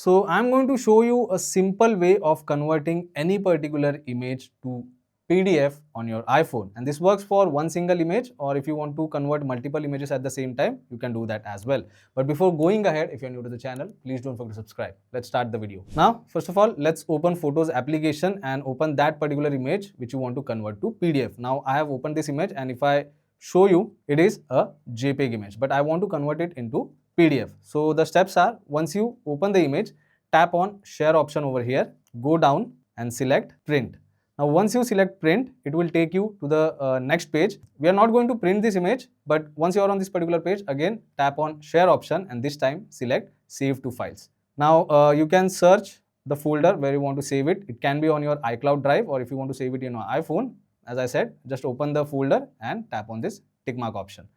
So I'm going to show you a simple way of converting any particular image to PDF on your iPhone, and this works for one single image, or if you want to convert multiple images at the same time, you can do that as well. But before going ahead, if you're new to the channel, please don't forget to subscribe. Let's start the video. Now, first of all, let's open Photos application and open that particular image which you want to convert to PDF. Now, I have opened this image, and if I show you, it is a JPEG image, but I want to convert it into PDF. So the steps are, once you open the image, tap on share option over here, go down and select print. Now once you select print, it will take you to the next page. We are not going to print this image, but once you are on this particular page, again tap on share option and this time select save to files. Now you can search the folder where you want to save it. It can be on your iCloud drive, or if you want to save it in your iPhone, as I said, just open the folder and tap on this tick mark option.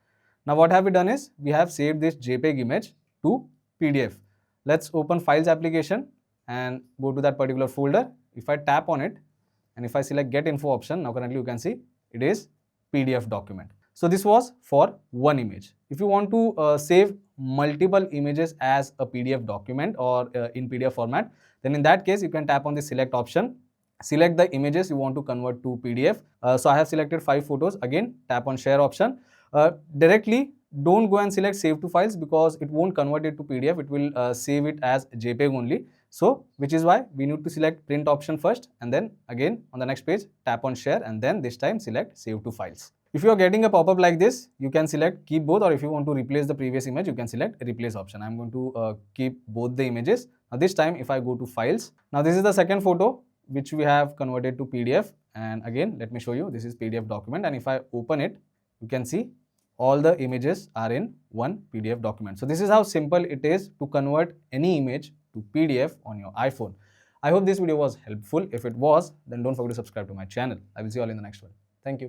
Now what have we done is, we have saved this JPEG image to PDF. Let's open Files application and go to that particular folder. If I tap on it and if I select Get Info option, now currently you can see it is PDF document. So this was for one image. If you want to save multiple images as a PDF document or in PDF format, then in that case you can tap on the select option. Select the images you want to convert to PDF. So I have selected 5 photos. Again, tap on share option. Directly don't go and select save to files, because it won't convert it to PDF. It will save it as JPEG only. So which is why we need to select print option first, and then again on the next page tap on share, and then this time select save to files. If you are getting a pop-up like this, you can select keep both, or if you want to replace the previous image, you can select replace option. I'm going to keep both the images. Now this time if I go to files, now this is the second photo which we have converted to PDF, and again let me show you, this is PDF document, and if I open it, you can see all the images are in one PDF document. So this is how simple it is to convert any image to PDF on your iPhone. I hope this video was helpful. If it was, then don't forget to subscribe to my channel. I will see you all in the next one. Thank you.